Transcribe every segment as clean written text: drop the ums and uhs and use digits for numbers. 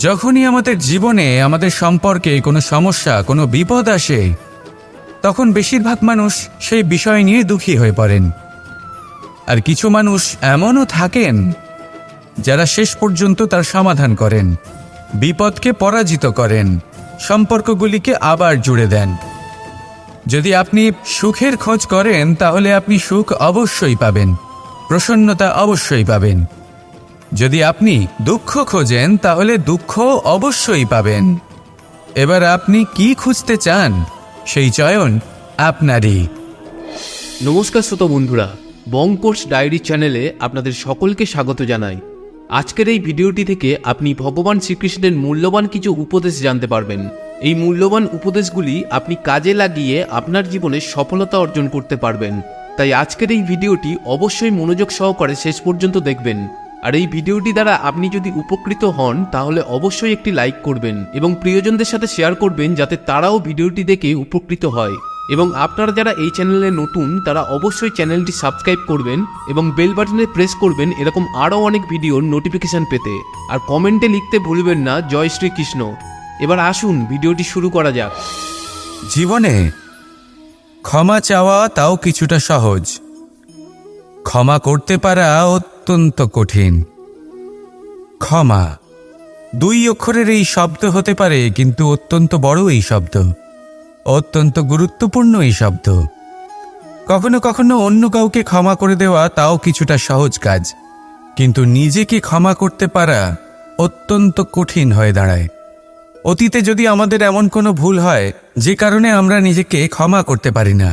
যখনই আমাদের জীবনে আমাদের সম্পর্কে কোনো সমস্যা, কোনো বিপদ আসে, তখন বেশিরভাগ মানুষ সেই বিষয় নিয়ে দুঃখী হয়ে পড়েন। আর কিছু মানুষ এমনও থাকেন যারা শেষ পর্যন্ত তার সমাধান করেন, বিপদকে পরাজিত করেন, সম্পর্কগুলিকে আবার জুড়ে দেন। যদি আপনি সুখের খোঁজ করেন তাহলে আপনি সুখ অবশ্যই পাবেন, প্রসন্নতা অবশ্যই পাবেন। যদি আপনি দুঃখ খোঁজেন তাহলে দুঃখ অবশ্যই পাবেন। এবার আপনি কি খুঁজতে চান সেই চয়ন আপনারই। নমস্কার শ্রোতা বন্ধুরা, বং কোর্স ডায়েরি চ্যানেলে আপনাদের সকলকে স্বাগত জানাই। আজকের এই ভিডিওটি থেকে আপনি ভগবান শ্রীকৃষ্ণের মূল্যবান কিছু উপদেশ জানতে পারবেন। এই মূল্যবান উপদেশগুলি আপনি কাজে লাগিয়ে আপনার জীবনে সফলতা অর্জন করতে পারবেন। তাই আজকের এই ভিডিওটি অবশ্যই মনোযোগ সহকারে শেষ পর্যন্ত দেখবেন। আর এই ভিডিওটি দ্বারা আপনি যদি উপকৃত হন তাহলে অবশ্যই একটি লাইক করবেন এবং প্রিয়জনদের সাথে শেয়ার করবেন যাতে তারাও ভিডিওটি দেখে উপকৃত হয়। এবং আপনারা যারা এই চ্যানেলে নতুন তারা অবশ্যই চ্যানেলটি সাবস্ক্রাইব করবেন এবং বেল বাটনে প্রেস করবেন এরকম আরও অনেক ভিডিওর নোটিফিকেশান পেতে। আর কমেন্টে লিখতে ভুলবেন না জয় শ্রীকৃষ্ণ। এবার আসুন ভিডিওটি শুরু করা যাক। জীবনে ক্ষমা চাওয়া তাও কিছুটা সহজ, ক্ষমা করতে পারা অত্যন্ত কঠিন। ক্ষমা 2 অক্ষরের এই শব্দ হতে পারে, কিন্তু অত্যন্ত বড় এই শব্দ, অত্যন্ত গুরুত্বপূর্ণ এই শব্দ। কখনো কখনো অন্য কাউকে ক্ষমা করে দেওয়া তাও কিছুটা সহজ কাজ, কিন্তু নিজেকে ক্ষমা করতে পারা অত্যন্ত কঠিন হয়ে দাঁড়ায়। অতীতে যদি আমাদের এমন কোনো ভুল হয় যে কারণে আমরা নিজেকে ক্ষমা করতে পারি না,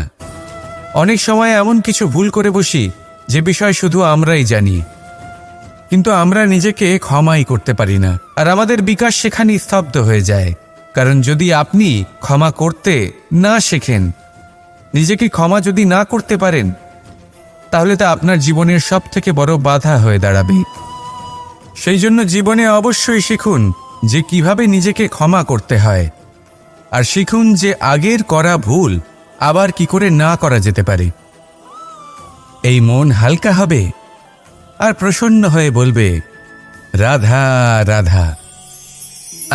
অনেক সময় এমন কিছু ভুল করে বসি যে বিষয় শুধু আমরাই জানি, কিন্তু আমরা নিজেকে ক্ষমাই করতে পারি না। আর আমাদের বিকাশ সেখানেই স্তব্ধ হয়ে যায়। কারণ যদি আপনি ক্ষমা করতে না শেখেন, নিজেকে ক্ষমা যদি না করতে পারেন, তাহলে তা আপনার জীবনের সবথেকে বড় বাধা হয়ে দাঁড়াবে। সেই জন্য জীবনে অবশ্যই শিখুন যে কিভাবে নিজেকে ক্ষমা করতে হয়, আর শিখুন যে আগের করা ভুল আবার কি করে না করা যেতে পারে। এই মন হালকা হবে আর প্রসন্ন হয়ে বলবে, রাধা রাধা।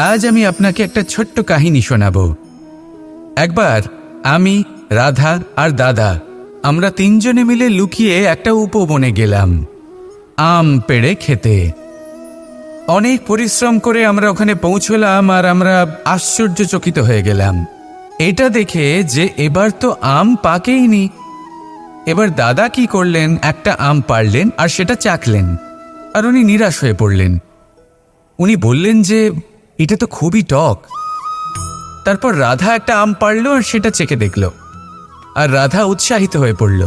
আজ আমি আপনাকে একটা ছোট্ট কাহিনী শোনাব। একবার আমি, রাধা আর দাদা, আমরা 3 জনে মিলে লুকিয়ে একটা উপবনে গেলাম আম পেড়ে খেতে। অনেক পরিশ্রম করে আমরা ওখানে পৌঁছলাম আর আমরা আশ্চর্যচকিত হয়ে গেলাম এটা দেখে যে এবার তো আম পাকেইনি। এবার দাদা কি করলেন, একটা আম পাড়লেন আর সেটা চাখলেন, আর উনি নিরাশ হয়ে পড়লেন। উনি বললেন যে এটা তো খুবই টক। তারপর রাধা একটা আম পাড়ল আর সেটা চেখে দেখল, আর রাধা উৎসাহিত হয়ে পড়ল।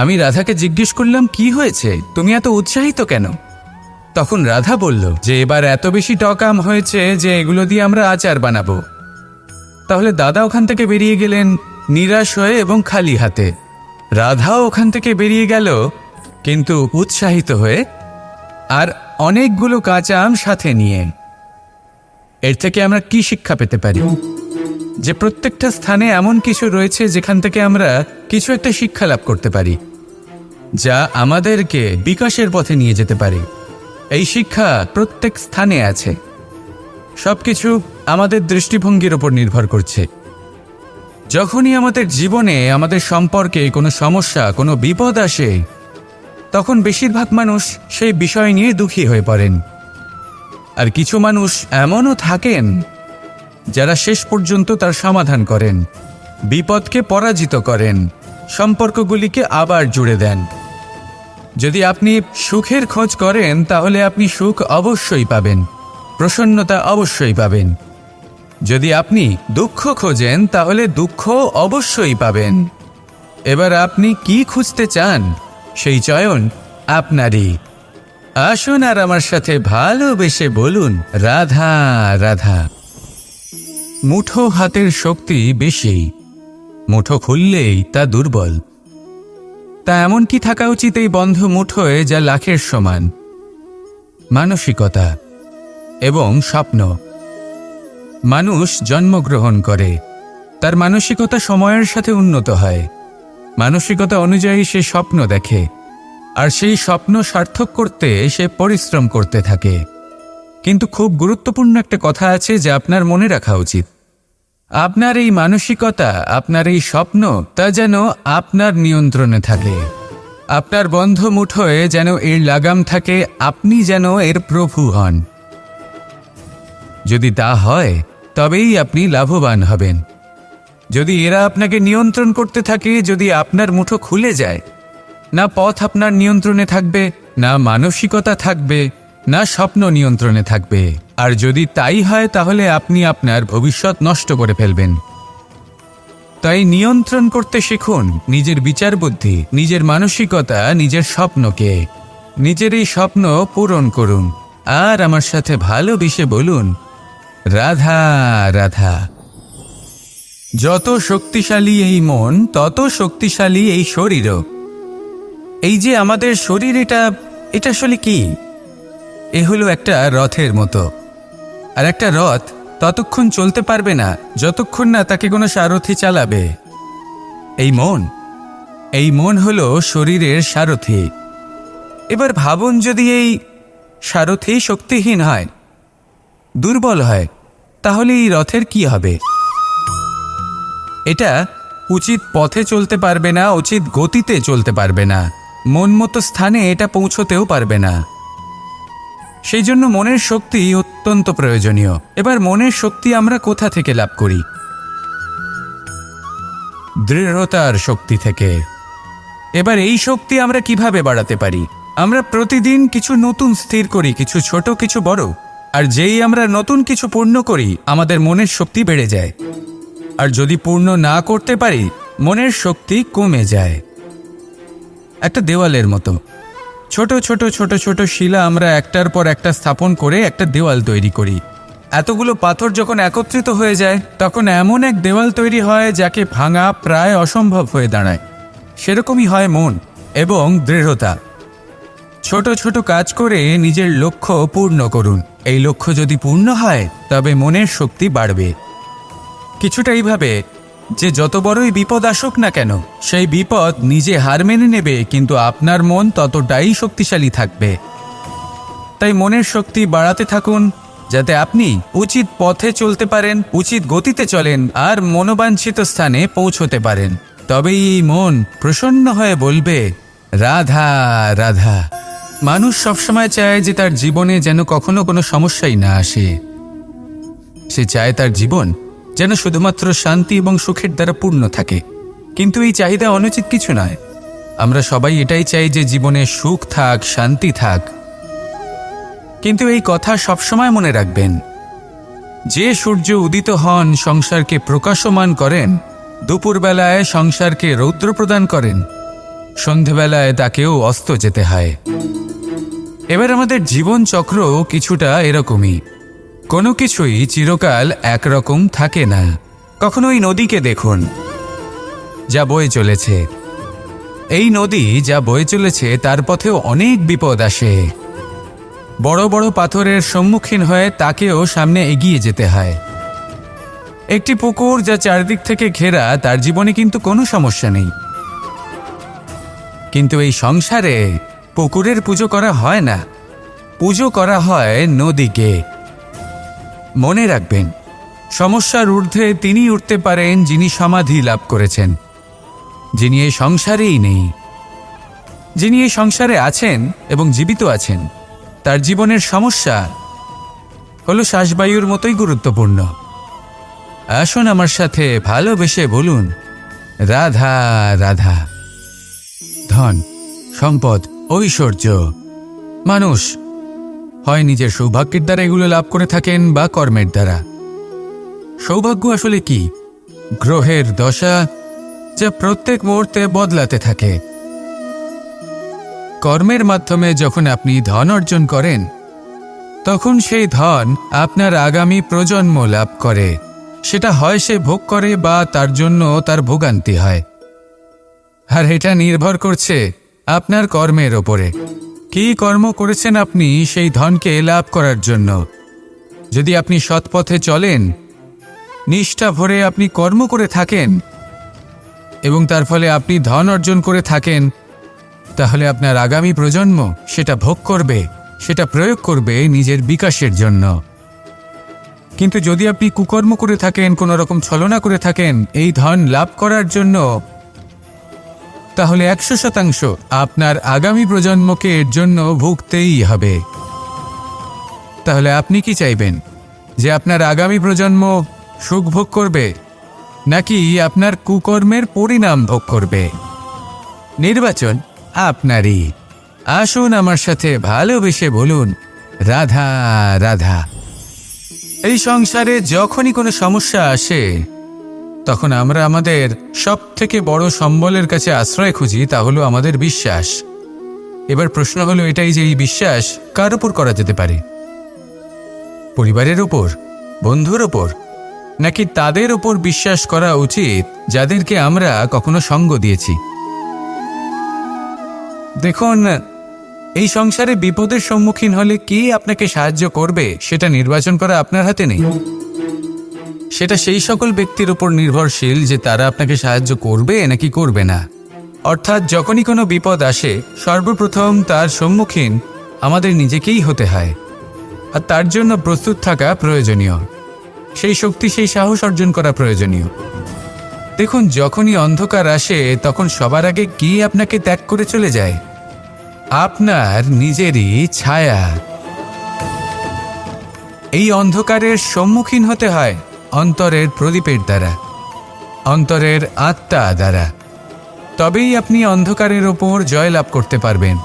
আমি রাধাকে জিজ্ঞেস করলাম, কি হয়েছে, তুমি এত উৎসাহিত কেন? তখন রাধা বলল যে এবার এত বেশি টক আম হয়েছে যে এগুলো দিয়ে আমরা আচার বানাবো। তাহলে দাদা ওখান থেকে বেরিয়ে গেলেন নিরাশ হয়ে এবং খালি হাতে। রাধাও ওখান থেকে বেরিয়ে গেল কিন্তু উৎসাহিত হয়ে, আর অনেকগুলো কাঁচা আম সাথে নিয়ে। এর থেকে আমরা কি শিক্ষা পেতে পারি? যে প্রত্যেকটা স্থানে এমন কিছু রয়েছে যেখান থেকে আমরা কিছু একটা শিক্ষা লাভ করতে পারি, যা আমাদেরকে বিকাশের পথে নিয়ে যেতে পারে। এই শিক্ষা প্রত্যেক স্থানে আছে। সবকিছু আমাদের দৃষ্টিভঙ্গির উপর নির্ভর করছে। যখনই আমাদের জীবনে আমাদের সম্পর্কে কোনো সমস্যা, কোনো বিপদ আসে, তখন বেশিরভাগ মানুষ সেই বিষয় নিয়ে দুঃখী হয়ে পড়েন। আর কিছু মানুষ এমনও থাকেন যারা শেষ পর্যন্ত তার সমাধান করেন, বিপদকে পরাজিত করেন, সম্পর্কগুলিকে আবার জুড়ে দেন। যদি আপনি সুখের খোঁজ করেন তাহলে আপনি সুখ অবশ্যই পাবেন, প্রসন্নতা অবশ্যই পাবেন। যদি আপনি দুঃখ খোঁজেন তাহলে দুঃখ অবশ্যই পাবেন। এবার আপনি কি খুঁজতে চান সেই চয়ন আপনারই। আসুন আর আমার সাথে ভালোবেসে বলুন, রাধা রাধা। মুঠো হাতের শক্তি বেশি, মুঠো খুললেই তা দুর্বল। তা এমন কি থাকা উচিত এই বন্ধ মুঠোয় যা লাখের সমান? মানসিকতা এবং স্বপ্ন। মানুষ জন্মগ্রহণ করে, তার মানসিকতা সময়ের সাথে উন্নত হয়। মানসিকতা অনুযায়ী সে স্বপ্ন দেখে, আর সেই স্বপ্ন সার্থক করতে সে পরিশ্রম করতে থাকে। কিন্তু খুব গুরুত্বপূর্ণ একটা কথা আছে যা আপনার মনে রাখা উচিত। আপনার এই মানসিকতা, আপনার এই স্বপ্ন, তা যেন আপনার নিয়ন্ত্রণে থাকে। আপনার বন্ধ মুঠোয় যেন এর লাগাম থাকে, আপনি যেন এর প্রভু হন। যদি তা হয় তবেই আপনি লাভবান হবেন। যদি এরা আপনাকে নিয়ন্ত্রণ করতে থাকে, যদি আপনার মুঠো খুলে যায়, না পথ আপনার নিয়ন্ত্রণে থাকবে, না মানসিকতা থাকবে, না স্বপ্ন নিয়ন্ত্রণে থাকবে। আর যদি তাই হয় তাহলে আপনি আপনার ভবিষ্যৎ নষ্ট করে ফেলবেন। তাই নিয়ন্ত্রণ করতে শিখুন নিজের বিচার বুদ্ধি, নিজের মানসিকতা, নিজের স্বপ্নকে। নিজের এই স্বপ্ন পূরণ করুন আর আমার সাথে ভালোবেসে বলুন, রাধা রাধা। যত শক্তিশালী এই মন, তত শক্তিশালী এই শরীরও। এই যে আমাদের শরীর, এটা আসলে কি? এ হলো একটা রথের মতো। আর একটা রথ ততক্ষণ চলতে পারবে না যতক্ষণ না তাকে কোনো সারথি চালাবে। এই মন হলো শরীরের সারথি। এবার ভাবুন, যদি এই সারথি শক্তিহীন হয়, দুর্বল হয়, তাহলে এই রথের কি হবে? এটা উচিত পথে চলতে পারবে না, উচিত গতিতে চলতে পারবে না, মন মতো স্থানে এটা পৌঁছতেও পারবে না। সেই জন্য মনের শক্তি অত্যন্ত প্রয়োজনীয়। এবার মনের শক্তি আমরা কোথা থেকে লাভ করি? দৃঢ়তার শক্তি থেকে। এবার এই শক্তি আমরা কিভাবে বাড়াতে পারি? আমরা প্রতিদিন কিছু নতুন স্থির করি, কিছু ছোট, কিছু বড়। আর যেই আমরা নতুন কিছু পূর্ণ করি, আমাদের মনের শক্তি বেড়ে যায়। আর যদি পূর্ণ না করতে পারি, মনের শক্তি কমে যায়। একটা দেওয়ালের মতো ছোট ছোট ছোট ছোট শিলা আমরা একটার পর একটা স্থাপন করে একটা দেওয়াল তৈরি করি। এতগুলো পাথর যখন একত্রিত হয়ে যায়, তখন এমন এক দেওয়াল তৈরি হয় যাকে ভাঙা প্রায় অসম্ভব হয়ে দাঁড়ায়। সেরকমই হয় মন এবং দৃঢ়তা। ছোট ছোট কাজ করে নিজের লক্ষ্য পূর্ণ করুন। এই লক্ষ্য যদি পূর্ণ হয়, তবে মনের শক্তি বাড়বে। কিছুটা এইভাবে যে যত বড়ই বিপদ আসুক না কেন, সেই বিপদ নিজে হার মেনে নেবে, কিন্তু আপনার মন ততটাই শক্তিশালী থাকবে। তাই মনের শক্তি বাড়াতে থাকুন, যাতে আপনি উচিত পথে চলতে পারেন, উচিত গতিতে চলেন আর মনোবাঞ্ছিত স্থানে পৌঁছতে পারেন। তবেই এই মন প্রসন্ন হয়ে বলবে, রাধা রাধা। মানুষ সবসময় চায় যে তার জীবনে যেন কখনো কোনো সমস্যাই না আসে। সে চায় তার জীবন যেন শুধুমাত্র শান্তি এবং সুখের দ্বারা পূর্ণ থাকে। কিন্তু এই চাহিদা অনুচিত কিছু নয়। আমরা সবাই এটাই চাই যে জীবনে সুখ থাক, শান্তি থাক। কিন্তু এই কথা সবসময় মনে রাখবেন, যে সূর্য উদিত হন সংসারকে প্রকাশমান করেন, দুপুরবেলায় সংসারকে রৌদ্র প্রদান করেন, সন্ধেবেলায় তাকেও অস্ত যেতে হয়। এবার আমাদের জীবন চক্র কিছুটা এরকমই। কোনো কিছুই চিরকাল একরকম থাকে না। কখনো এই নদীকে দেখুন, যা বয়ে চলেছে। এই নদী যা বয়ে চলেছে, তার পথেও অনেক বিপদ আসে। বড় বড় পাথরের সম্মুখীন হয়ে তাকেও সামনে এগিয়ে যেতে হয়। একটি পুকুর যা চারদিক থেকে ঘেরা, তার জীবনে কিন্তু কোনো সমস্যা নেই। কিন্তু এই সংসারে পুকুরের পুজো করা হয় না, পুজো করা হয় নদীকে। মনে রাখবেন, সমস্যার ঊর্ধ্বে তিনি উঠতে পারেন যিনি সমাধি লাভ করেছেন, যিনি এই সংসারেই নেই। যিনি এই সংসারে আছেন এবং জীবিত আছেন, তার জীবনের সমস্যা হলো শ্বাসবায়ুর মতোই গুরুত্বপূর্ণ। আসুন আমার সাথে ভালোবেসে বলুন, রাধা রাধা। ধন, সম্পদ, ঐশ্বর্য, মানুষ হয় নিজের সৌভাগ্যের দ্বারা এগুলো লাভ করে থাকেন বা কর্মের দ্বারা। সৌভাগ্য আসলে কি? গ্রহের দশা যা প্রত্যেক মুহূর্তে বদলাতে থাকে। কর্মের মাধ্যমে যখন আপনি ধন অর্জন করেন, তখন সেই ধন আপনার আগামী প্রজন্ম লাভ করে। সেটা হয় সে ভোগ করে বা তার জন্য তার ভোগান্তি হয়। আর এটা নির্ভর করছে আপনার কর্মের ওপরে। কি কর্ম করেছেন আপনি সেই ধনকে লাভ করার জন্য? যদি আপনি সৎপথে চলেন, নিষ্ঠা ভরে আপনি কর্ম করে থাকেন এবং তার ফলে আপনি ধন অর্জন করে থাকেন, তাহলে আপনার আগামী প্রজন্ম সেটা ভোগ করবে সেটা প্রয়োগ করবে নিজের বিকাশের জন্য। কিন্তু যদি আপনি কুকর্ম করে থাকেন, কোনো রকম ছলনা করে থাকেন এই ধন লাভ করার জন্য, তাহলে 100% আপনার আগামী প্রজন্মকে এর জন্য ভুগতেই হবে। তাহলে আপনি কি চাইবেন, যে আপনার আগামী প্রজন্ম সুখ ভোগ করবে, নাকি আপনার কুকর্মের পরিণাম ভোগ করবে? নির্বাচন আপনারই। আসুন আমার সাথে ভালোবেসে বলুন, রাধা রাধা। এই সংসারে যখনই কোনো সমস্যা আসে, তখন আমরা আমাদের সব থেকে বড় সম্বলের কাছে আশ্রয় খুঁজি, তা হলো আমাদের বিশ্বাস। এবার প্রশ্ন হলো এটাই যে এই বিশ্বাস কার উপর করা যেতে পারে? পরিবারের ওপর, বন্ধুর ওপর, নাকি তাদের ওপর বিশ্বাস করা উচিত যাদেরকে আমরা কখনো সঙ্গ দিয়েছি? দেখুন, এই সংসারে বিপদের সম্মুখীন হলে কে আপনাকে সাহায্য করবে সেটা নির্বাচন করা আপনার হাতে নেই। সেটা সেই সকল ব্যক্তির উপর নির্ভরশীল যে তারা আপনাকে সাহায্য করবে নাকি করবে না। অর্থাৎ যখনই কোনো বিপদ আসে, সর্বপ্রথম তার সম্মুখীন আমাদের নিজেকেই হতে হয়, আর তার জন্য প্রস্তুত থাকা প্রয়োজনীয়। সেই শক্তি, সেই সাহস অর্জন করা প্রয়োজনীয়। দেখুন, যখনই অন্ধকার আসে তখন সবার আগে কে আপনাকে ত্যাগ করে চলে যায়? আপনার নিজেরই ছায়া। এই অন্ধকারের সম্মুখীন হতে হয় অন্তরের প্রদীপের দ্বারা, অন্তরের আত্মা দ্বারা। তবেই আপনি অন্ধকারের ওপর জয়লাভ করতে পারবেন।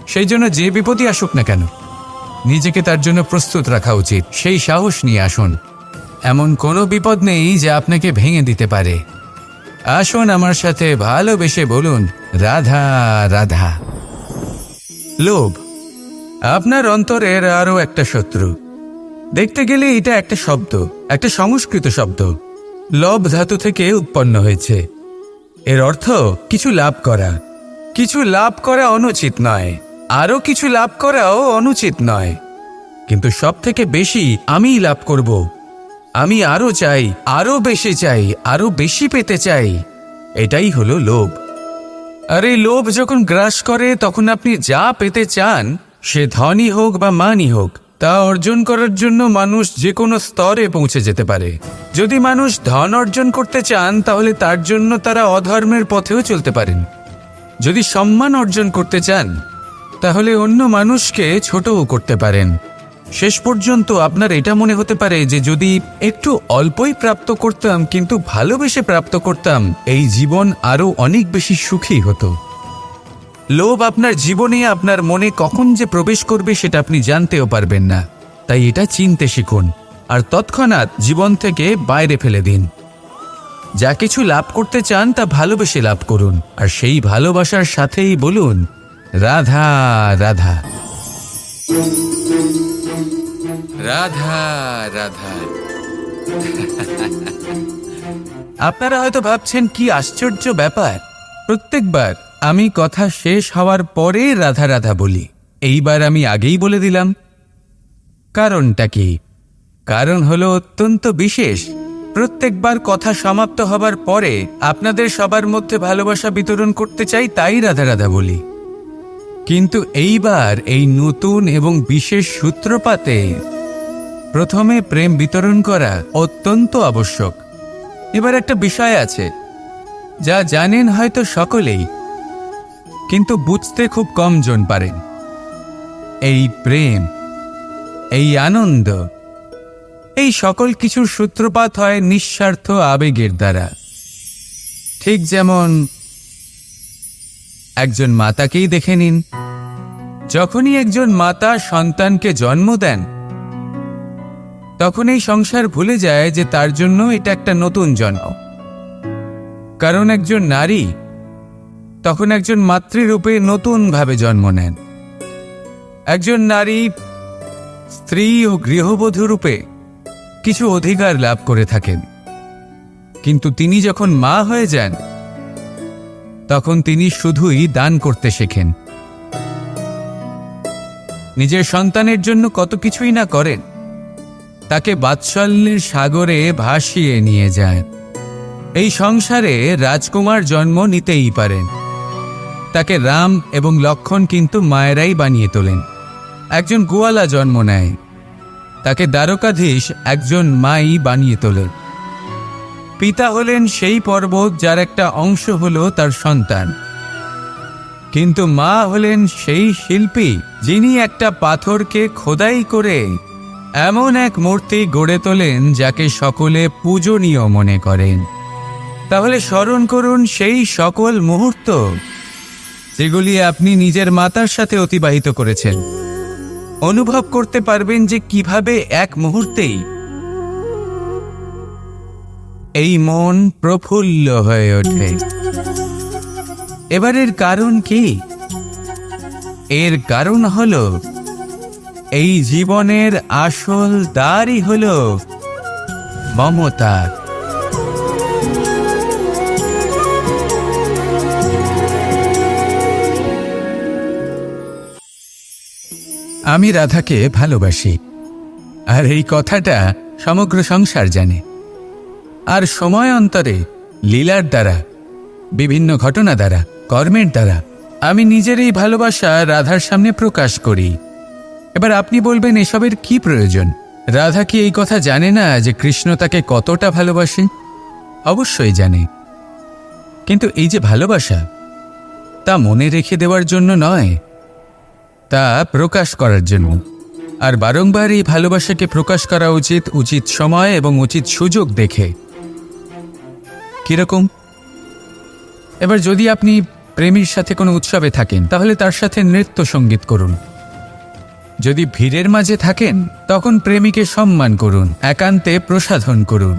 সেই জন্য যে বিপদই আসুক না কেন, নিজেকে তার জন্য প্রস্তুত রাখা উচিত। সেই সাহস নিয়ে আসুন। এমন কোনো বিপদ নেই যা আপনাকে ভেঙে দিতে পারে। আসুন আমার সাথে ভালোবেসে বলুন, রাধা রাধা। লোভ আপনার অন্তরের আরও একটা শত্রু। দেখতে গেলে এটা একটা শব্দ, একটা সংস্কৃত শব্দ। লব ধাতু থেকে উৎপন্ন হয়েছে। এর অর্থ কিছু লাভ করা। কিছু লাভ করা অনুচিত নয়, আরও কিছু লাভ করাও অনুচিত নয়, কিন্তু সব থেকে বেশি আমিই লাভ করব, আমি আরও চাই, আরও বেশি চাই, আরও বেশি পেতে চাই, এটাই হলো লোভ। আর এই লোভ যখন গ্রাস করে তখন আপনি যা পেতে চান, সে ধনই হোক বা মানই হোক, তা অর্জন করার জন্য মানুষ যে কোনো স্তরে পৌঁছে যেতে পারে। যদি মানুষ ধন অর্জন করতে চান তাহলে তার জন্য তারা অধর্মের পথেও চলতে পারেন। যদি সম্মান অর্জন করতে চান তাহলে অন্য মানুষকে ছোটও করতে পারেন। শেষ পর্যন্ত আপনার এটা মনে হতে পারে যে যদি একটু অল্পই প্রাপ্ত করতাম, কিন্তু ভালোবেসে প্রাপ্ত করতাম, এই জীবন আরও অনেক বেশি সুখী হতো। লোভ আপনার জীবনে, আপনার মনে কখন যে প্রবেশ করবে সেটা আপনি জানতেও পারবেন না। তাই এটা চিনতে শিখুন আর তৎক্ষণাৎ জীবন থেকে বাইরে ফেলে দিন। যা কিছু লাভ করতে চান তা ভালোবেসে লাভ করুন, আর সেই ভালোবাসার সাথেই বলুন, রাধা রাধা রাধা রাধা। আপনারা হয়তো ভাবছেন কি আশ্চর্য ব্যাপার, প্রত্যেকবার আমি কথা শেষ হওয়ার পরে রাধা রাধা বলি। এইবার আমি আগেই বলে দিলাম। কারণটা কি? কারণ হলো অত্যন্ত বিশেষ। প্রত্যেকবার কথা সমাপ্ত হবার পরে আপনাদের সবার মধ্যে ভালোবাসা বিতরণ করতে চাই, তাই রাধা রাধা বলি। কিন্তু এইবার এই নতুন এবং বিশেষ সূত্রপাতে প্রথমে প্রেম বিতরণ করা অত্যন্ত আবশ্যক। এবার একটা বিষয় আছে যা জানেন হয়তো সকলেই, কিন্তু বুঝতে খুব কম জন পারেন। এই প্রেম, এই আনন্দ, এই সকল কিছুর সূত্রপাত হয় নিঃস্বার্থ আবেগের দ্বারা। ঠিক যেমন একজন মাতাকেই দেখে নিন। যখনই একজন মাতা সন্তানকে জন্ম দেন তখন এই সংসার ভুলে যায় যে তার জন্য এটা একটা নতুন জন্ম। কারণ একজন নারী তখন একজন মাতৃরূপে নতুনভাবে জন্ম নেন। একজন নারী স্ত্রী ও গৃহবধূ রূপে কিছু অধিকার লাভ করে থাকেন, কিন্তু তিনি যখন মা হয়ে যান তখন তিনি শুধুই দান করতে শেখেন। নিজের সন্তানের জন্য কত কিছুই না করেন, তাকে বাৎসল্যের সাগরে ভাসিয়ে নিয়ে যায়। এই সংসারে রাজকুমার জন্ম নিতেই পারেন, তাকে রাম এবং লক্ষ্মণ কিন্তু মায়েরাই বানিয়ে তোলেন। একজন গোয়ালা জন্ম নেয়, তাকে দ্বারকাধীশ একজন মাই বানিয়ে তোলে। পিতা হলেন সেই পর্বত যার একটা অংশ হলো তার সন্তান, কিন্তু মা হলেন সেই শিল্পী যিনি একটা পাথরকে খোদাই করে এমন এক মূর্তি গড়ে তোলেন যাকে সকলে পূজনীয় মনে করেন। তাহলে স্মরণ করুন সেই সকল মুহূর্ত যেগুলি আপনি নিজের মাতার সাথে অতিবাহিত করেছেন। অনুভব করতে পারবেন যে কিভাবে এক মুহূর্তেই এই মন প্রফুল্ল হয়ে ওঠে। এবারের কারণ কি? এর কারণ হলো এই জীবনের আসল দ্বারই হলো মমতা। আমি রাধাকে ভালোবাসি, আর এই কথাটা সমগ্র সংসার জানে। আর সময় অন্তরে লীলার দ্বারা, বিভিন্ন ঘটনা দ্বারা, কর্মের দ্বারা আমি নিজের এই ভালোবাসা রাধার সামনে প্রকাশ করি। এবার আপনি বলবেন, এসবের কি প্রয়োজন? রাধা কি এই কথা জানে না যে কৃষ্ণ তাকে কতটা ভালোবাসে? অবশ্যই জানে, কিন্তু এই যে ভালোবাসা, তা মনে রেখে দেওয়ার জন্য নয়, তা প্রকাশ করার জন্য। আর বারংবার এই ভালোবাসাকে প্রকাশ করা উচিত, উচিত সময় এবং উচিত সুযোগ দেখে। কিরকম? এবার যদি আপনি প্রেমীর সাথে কোনো উৎসবে থাকেন, তাহলে তার সাথে নৃত্য সঙ্গীত করুন। যদি ভিড়ের মাঝে থাকেন, তখন প্রেমীকে সম্মান করুন, একান্তে প্রসাধন করুন।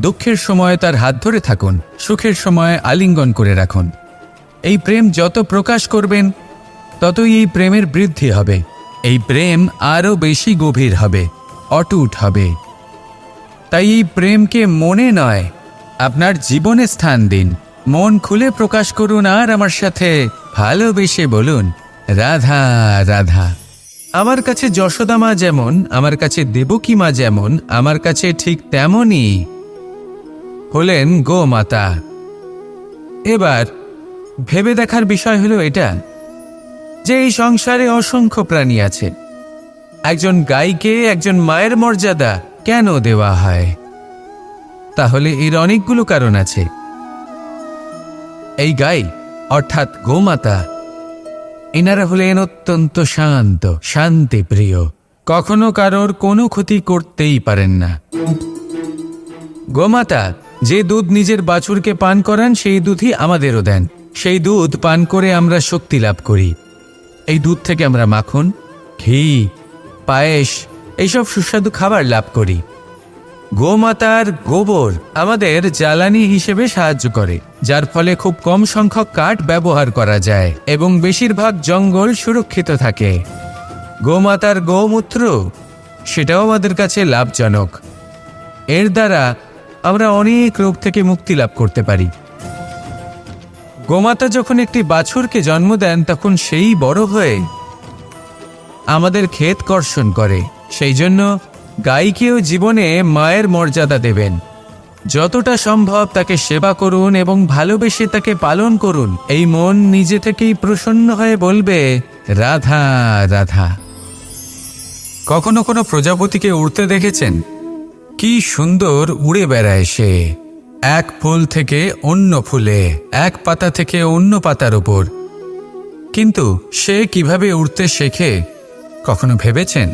দুঃখের সময় তার হাত ধরে থাকুন, সুখের সময় আলিঙ্গন করে রাখুন। এই প্রেম যত প্রকাশ করবেন, ততই এই প্রেমের বৃদ্ধি হবে। এই প্রেম আরও বেশি গভীর হবে, অটুট হবে। তাই এই প্রেমকে মনে নয়, আপনার জীবনে স্থান দিন। মন খুলে প্রকাশ করুন, আর আমার সাথে ভালোবেসে বলুন, রাধা রাধা। আমার কাছে যশোদা মা যেমন, আমার কাছে দেবকী মা যেমন, আমার কাছে ঠিক তেমনই হলেন গোমাতা। এবার ভেবে দেখার বিষয় হলো এটা, যে এই সংসারে অসংখ্য প্রাণী আছে। একজন গাইকে একজন মায়ের মর্যাদা কেন দেওয়া হয়? তাহলে এর অনেকগুলো কারণ আছে। এই গাই অর্থাৎ গোমাতা, এনারা হলেন অত্যন্ত শান্ত, শান্তিপ্রিয়, কখনো কারোর কোনো ক্ষতি করতেই পারেন না। গোমাতা যে দুধ নিজের বাছুরকে পান করান, সেই দুধই আমাদেরও দেন। সেই দুধ পান করে আমরা শক্তি লাভ করি। এই দুধ থেকে আমরা মাখন, ঘি, পায়েস, এইসব সুস্বাদু খাবার লাভ করি। গোমাতার গোবর আমাদের জ্বালানি হিসেবে সাহায্য করে, যার ফলে খুব কম সংখ্যক কাঠ ব্যবহার করা যায় এবং বেশিরভাগ জঙ্গল সুরক্ষিত থাকে। গোমাতার গোমূত্র, সেটাও আমাদের কাছে লাভজনক। এর দ্বারা আমরা অনেক রোগ থেকে মুক্তি লাভ করতে পারি। গোমাতা যখন একটি বাছুরকে জন্ম দেন, তখন সেই বড় হয়ে আমাদের ক্ষেত কর্ষণ করে। সেই জন্য গাইকেও জীবনে মায়ের মর্যাদা দেবেন। যতটা সম্ভব তাকে সেবা করুন এবং ভালোবেসে তাকে পালন করুন। এই মন নিজে থেকেই প্রসন্ন হয়ে বলবে, রাধা রাধা। কখনো কোনো প্রজাপতিকে উড়তে দেখেছেন? কি সুন্দর উড়ে বেড়ায় সে, এক ফুল থেকে অন্য ফুলে, এক পাতা থেকে অন্য পাতার উপর। কিন্তু সে কিভাবে উড়তে শেখে কখনো ভেবেছেন?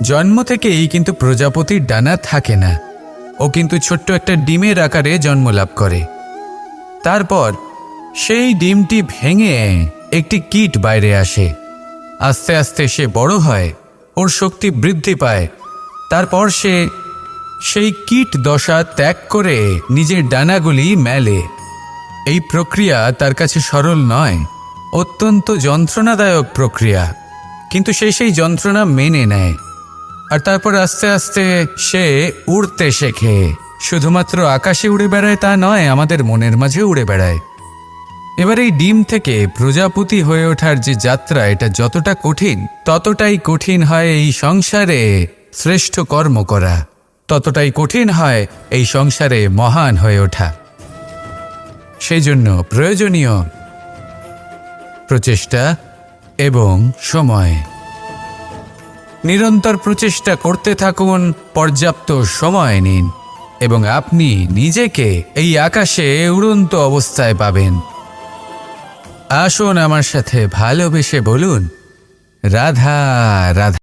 জন্ম থেকেই কিন্তু প্রজাপতির ডানা থাকে না। ও কিন্তু ছোট্ট একটা ডিমের আকারে জন্ম লাভ করে। তারপর সেই ডিমটি ভেঙে একটি কীট বাইরে আসে। আস্তে আস্তে সে বড় হয়, ওর শক্তি বৃদ্ধি পায়। তারপর সে সেই কীট দশা ত্যাগ করে নিজের ডানাগুলি মেলে। এই প্রক্রিয়া তার কাছে সরল নয়, অত্যন্ত যন্ত্রণাদায়ক প্রক্রিয়া, কিন্তু সে সেই যন্ত্রণা মেনে নেয়। আর তারপর আস্তে আস্তে সে উড়তে শেখে। শুধুমাত্র আকাশে উড়ে বেড়ায় তা নয়, আমাদের মনের মাঝে উড়ে বেড়ায়। এবার এই ডিম থেকে প্রজাপতি হয়ে ওঠার যে যাত্রা, এটা যতটা কঠিন, ততটাই কঠিন হয় এই সংসারে শ্রেষ্ঠ কর্ম করা, ততটাই কঠিন হয় এই সংসারে মহান হয়ে ওঠা। সেই জন্য প্রয়োজনীয় প্রচেষ্টা এবং সময়। নিরন্তর প্রচেষ্টা করতে থাকুন, পর্যাপ্ত সময় নিন এবং আপনি নিজেকে এই আকাশে উড়ন্ত অবস্থায় পাবেন। আসুন আমার সাথে ভালোবেসে বলুন, রাধা রাধা।